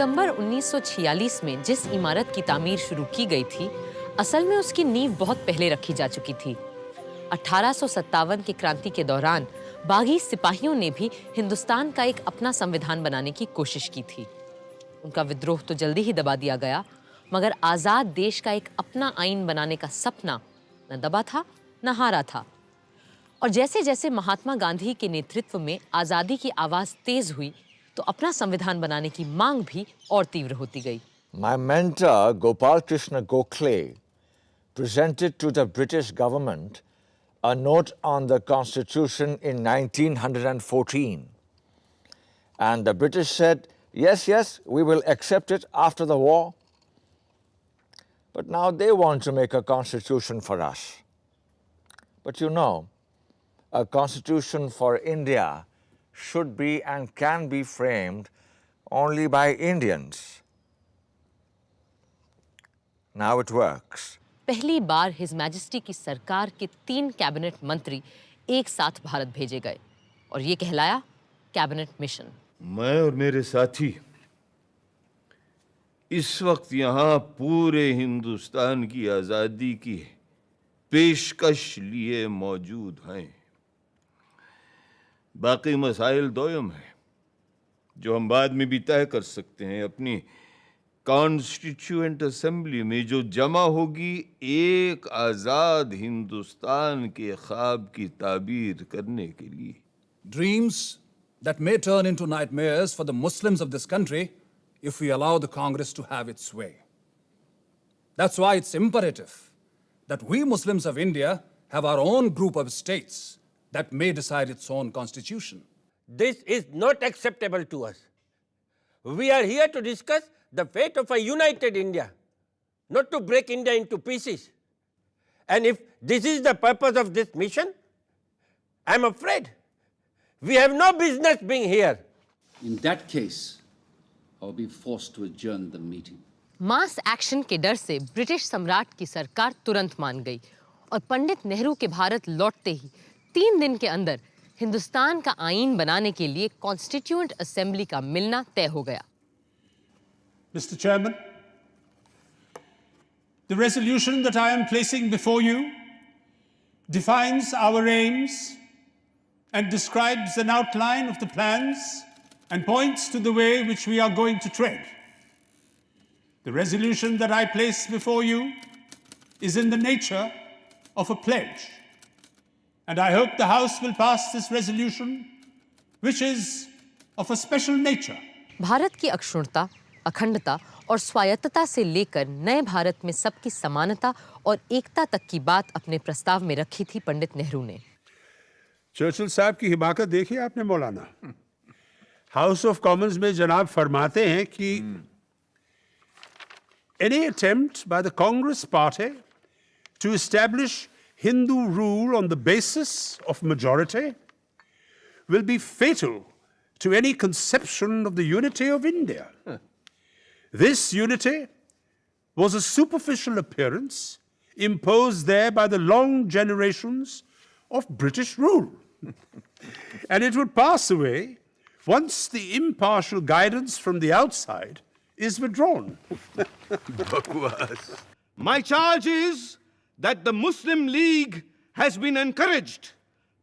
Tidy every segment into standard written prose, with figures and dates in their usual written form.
दिसंबर 1946 में जिस इमारत की तामीर शुरू की गई थी, असल में उसकी नींव बहुत पहले रखी जा चुकी थी। 1857 की क्रांति के दौरान बागी सिपाहियों ने भी हिंदुस्तान का एक अपना संविधान बनाने की कोशिश की थी। उनका विद्रोह तो जल्दी ही दबा दिया गया, मगर आजाद देश का एक अपना आईन बनाने का सपना न दबा था न हारा था। और जैसे जैसे महात्मा गांधी के नेतृत्व में आजादी की आवाज तेज हुई, तो अपना संविधान बनाने की मांग भी और तीव्र होती गई। My mentor Gopal Krishna Gokhale presented to the British government a note on the Constitution in 1914. And the British said, yes, we will accept it after the war. But now they want to make a constitution for us. But you know, a constitution for India should be and can be framed only by Indians. Now it works. पहली बार his majesty की सरकार के 3 cabinet मंत्री एक साथ भारत भेजे गए और ये कहलाया कैबिनेट मिशन। मैं और मेरे साथी इस वक्त यहाँ पूरे हिंदुस्तान की आजादी की पेशकश लिए मौजूद हैं। बाकी मसाइल दोयम है जो हम बाद में भी तय कर सकते हैं। अपनी कॉन्स्टिट्यूएंट असेंबली में जो जमा होगी एक आजाद हिंदुस्तान के ख्वाब की ताबीर करने के लिए। Dreams that may turn into nightmares for the Muslims of this country if we allow the Congress to have its way. That's why it's imperative that we Muslims of India have our own group of states that may decide its own constitution. This is not acceptable to us. We are here to discuss the fate of a united India, not to break India into pieces. And if this is the purpose of this mission, I'm afraid we have no business being here. In that case, I'll be forced to adjourn the meeting. Mass action के डर से British सम्राट की सरकार तुरंत मान गई और पंडित नेहरू के भारत लौटते ही 3 दिन के अंदर हिंदुस्तान का आईन बनाने के लिए कॉन्स्टिट्यूएंट असेंबली का मिलना तय हो गया। Mr. Chairman, the resolution that I am placing before you defines our aims and describes an outline of the plans and points to the way which we are going to tread. The resolution that I place before you is in the nature of a pledge, and I hope the House will pass this resolution, which is of a special nature. Bharat की अक्षुण्णता, अखंडता और स्वायत्तता से लेकर नए भारत में सबकी समानता और एकता तक की बात अपने प्रस्ताव में रखी थी पंडित नेहरू ने। चर्चिल साहब की हिमाकत देखिए आपने मौलाना। हाउस ऑफ कॉमन्स में जनाब फरमाते हैं कि any attempt by the Congress party to establish Hindu rule on the basis of majority will be fatal to any conception of the unity of India. This unity was a superficial appearance imposed there by the long generations of British rule. And it would pass away once the impartial guidance from the outside is withdrawn. My charge is that the Muslim League has been encouraged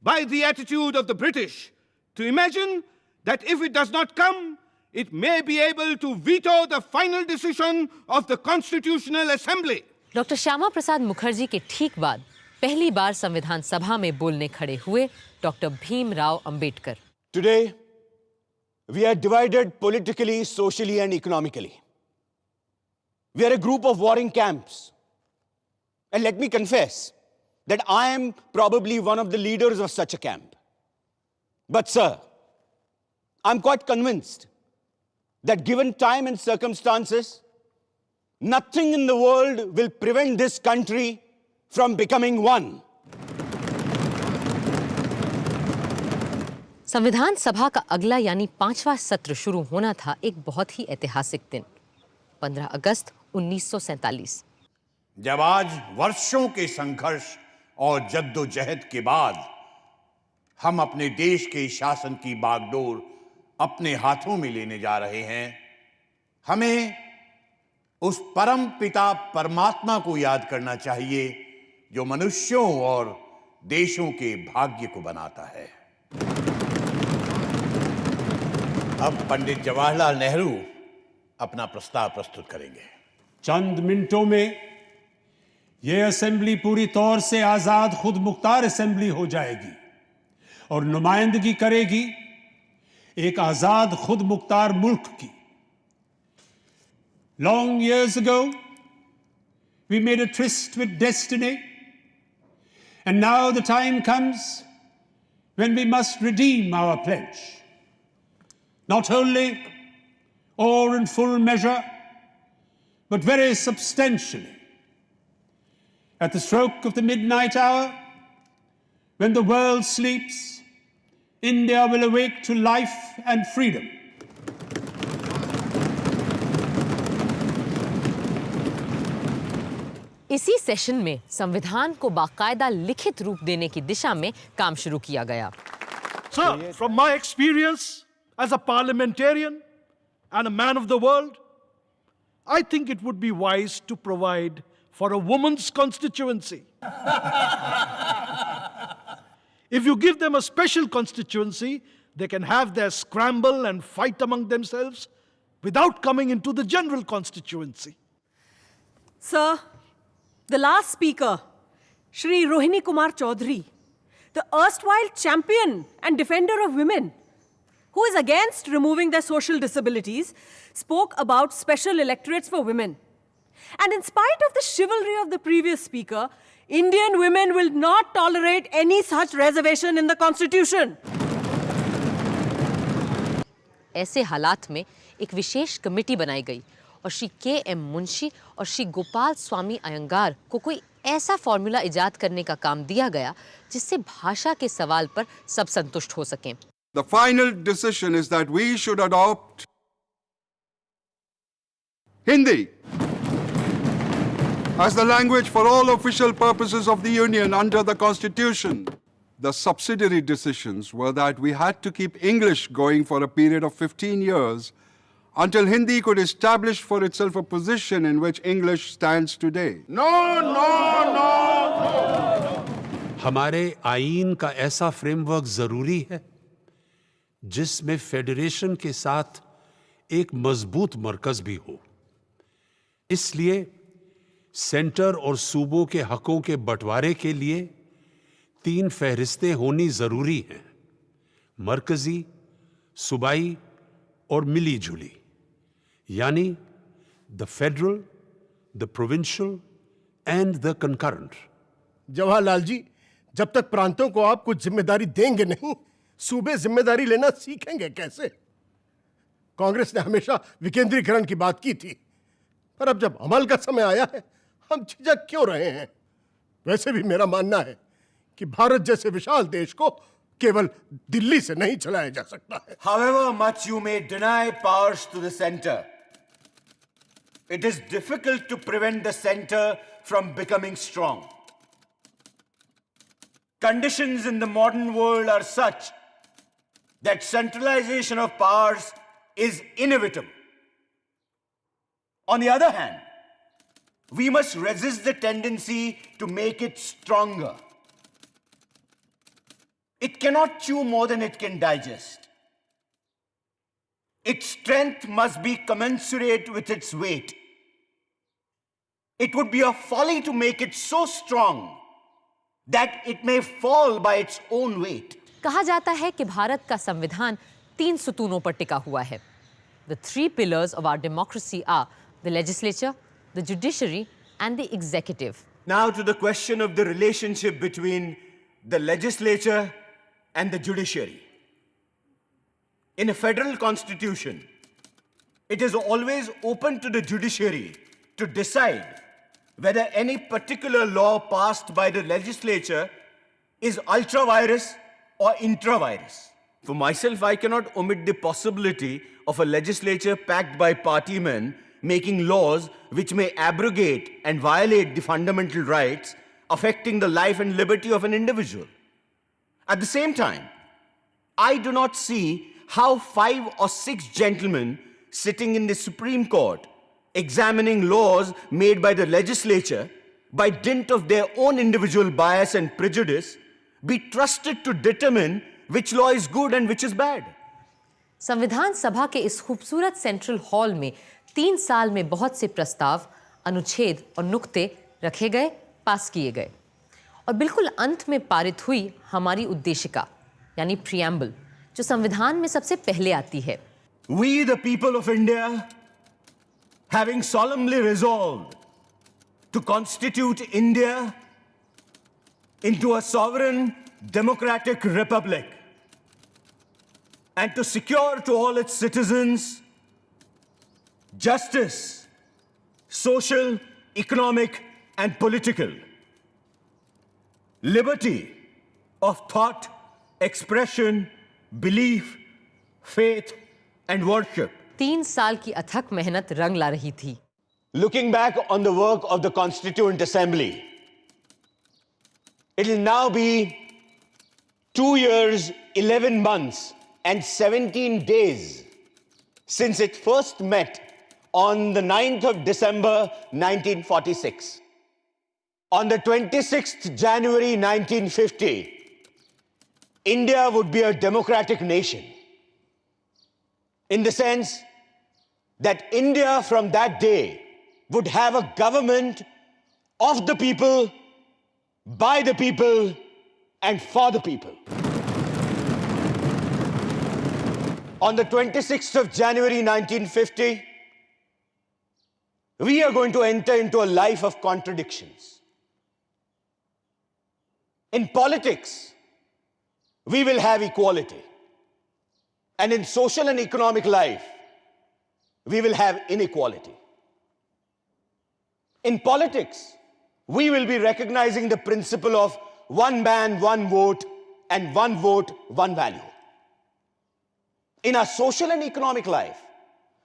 by the attitude of the British to imagine that if it does not come, it may be able to veto the final decision of the Constitutional Assembly. Doctor Shyama Prasad Mukherjee के ठीक बाद पहली बार संविधान सभा में बोलने खड़े हुए doctor Bhimrao Ambedkar. Today, we are divided politically, socially, and economically. We are a group of warring camps. And let me confess that I am probably one of the leaders of such a camp. But sir, I'm quite convinced that given time and circumstances, nothing in the world will prevent this country from becoming one. संविधान सभा का अगला यानी 5वां सत्र शुरू होना था एक बहुत ही ऐतिहासिक दिन, 15 अगस्त 1947। जब आज वर्षों के संघर्ष और जद्दोजहद के बाद हम अपने देश के शासन की बागडोर अपने हाथों में लेने जा रहे हैं, हमें उस परम पिता परमात्मा को याद करना चाहिए जो मनुष्यों और देशों के भाग्य को बनाता है। अब पंडित जवाहरलाल नेहरू अपना प्रस्ताव प्रस्तुत करेंगे। चंद मिनटों में यह असेंबली पूरी तौर से आजाद खुद मुख्तार असेंबली हो जाएगी और नुमाइंदगी करेगी एक आजाद खुद मुख्तार मुल्क की। Long years ago, we made a tryst with destiny, and now the time comes when we must redeem our pledge. Not wholly or in full measure, but very substantially. At the stroke of the midnight hour, when the world sleeps, India will awake to life and freedom. इसी session में संविधान को बाकायदा लिखित रूप देने की दिशा में काम शुरू किया गया। Sir, from my experience as a parliamentarian and a man of the world, I think it would be wise to provide for a woman's constituency. If you give them a special constituency, they can have their scramble and fight among themselves without coming into the general constituency. Sir, the last speaker, Shri Rohini Kumar Chaudhary, the erstwhile champion and defender of women, who is against removing their social disabilities, spoke about special electorates for women. And in spite of the chivalry of the previous speaker, Indian women will not tolerate any such reservation in the Constitution. ऐसे हालात में एक विशेष committee बनाई गई और Shri KM. Munshi और श्री गोपाल स्वामी अयंगार को कोई ऐसा फॉर्मूला इजाद करने का काम दिया गया जिससे भाषा के सवाल पर सब संतुष्ट हो सकें। The final decision is that we should adopt Hindi as the language for all official purposes of the Union under the Constitution. The subsidiary decisions were that we had to keep English going for a period of 15 years until Hindi could establish for itself a position in which English stands today. No, no, no! हमारे आईन का ऐसा framework जरूरी है जिसमें federation के साथ एक मजबूत मरकज भी हो। इसलिए सेंटर और सूबों के हकों के बंटवारे के लिए 3 फहरिस्तें होनी जरूरी हैं, मरकजी, सूबाई और मिली जुली, यानी the federal, the provincial and the concurrent. Jawaharlal ji, जब तक प्रांतों को आप कुछ जिम्मेदारी देंगे नहीं, सूबे जिम्मेदारी लेना सीखेंगे कैसे? कांग्रेस ने हमेशा विकेंद्रीकरण की बात की थी, पर अब जब अमल का समय आया है, हम झिझक क्यों रहे हैं? वैसे भी मेरा मानना है कि भारत जैसे विशाल देश को केवल दिल्ली से नहीं चलाया जा सकता है। However much you may deny powers to the center, it is difficult to prevent the center from becoming strong. Conditions in the modern world are such that centralization of powers is inevitable. On the other hand, we must resist the tendency to make it stronger. It cannot chew more than it can digest. Its strength must be commensurate with its weight. It would be a folly to make it so strong that it may fall by its own weight. कहा जाता है कि भारत का संविधान 3 सुतूनों पर टिका हुआ है। The 3 pillars of our democracy are the legislature, the judiciary, and the executive. Now to the question of the relationship between the legislature and the judiciary. In a federal constitution, it is always open to the judiciary to decide whether any particular law passed by the legislature is ultra-virus or intra-virus. For myself, I cannot omit the possibility of a legislature packed by party men making laws which may abrogate and violate the fundamental rights affecting the life and liberty of an individual. At the same time, I do not see how 5 or 6 gentlemen sitting in the Supreme Court, examining laws made by the legislature by dint of their own individual bias and prejudice, be trusted to determine which law is good and which is bad? संविधान सभा के इस खूबसूरत central hall में 3 साल में बहुत से प्रस्ताव, अनुच्छेद और नुक्ते रखे गए, पास किए गए और बिल्कुल अंत में पारित हुई हमारी उद्देशिका यानी प्रियम्बल, जो संविधान में सबसे पहले आती है। We, the people of India, having solemnly resolved to constitute India into a sovereign democratic republic and to secure to all its citizens justice, social, economic, and political, liberty of thought, expression, belief, faith, and worship. 3 साल की अथक मेहनत रंग ला रही थी। Looking back on the work of the Constituent Assembly, it will now be 2 years, 11 months, and 17 days since it first met on the 9th of December 1946. On the 26th January 1950, India would be a democratic nation, in the sense that India from that day would have a government of the people, by the people, and for the people. On the 26th of January 1950, we are going to enter into a life of contradictions. In politics, we will have equality. And in social and economic life, we will have inequality. In politics, we will be recognizing the principle of one man, one vote, and one vote, one value. In our social and economic life,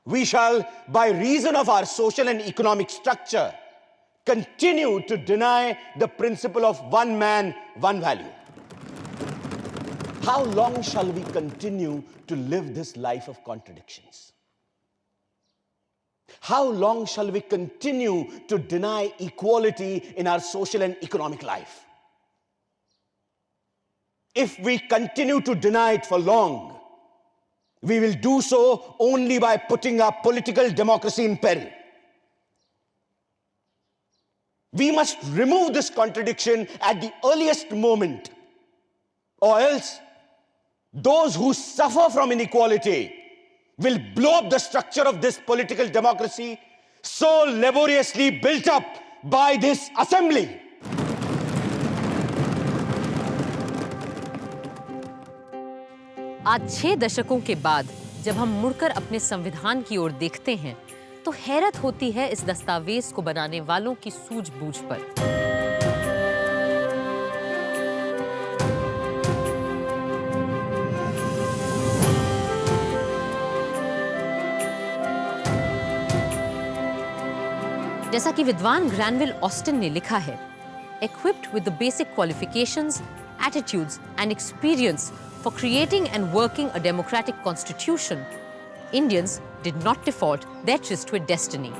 we shall, by reason of our social and economic structure, continue to deny the principle of one man, one value. How long shall we continue to live this life of contradictions? How long shall we continue to deny equality in our social and economic life? If we continue to deny it for long, we will do so only by putting our political democracy in peril. We must remove this contradiction at the earliest moment, or else those who suffer from inequality will blow up the structure of this political democracy so laboriously built up by this assembly. आज 6 दशकों के बाद जब हम मुड़कर अपने संविधान की ओर देखते हैं तो हैरत होती है इस दस्तावेज को बनाने वालों की सूझबूझ पर। जैसा कि विद्वान ग्रैनविल ऑस्टिन ने लिखा है, equipped with the basic qualifications, attitudes and experience for creating and working a democratic constitution, Indians did not default their tryst destiny.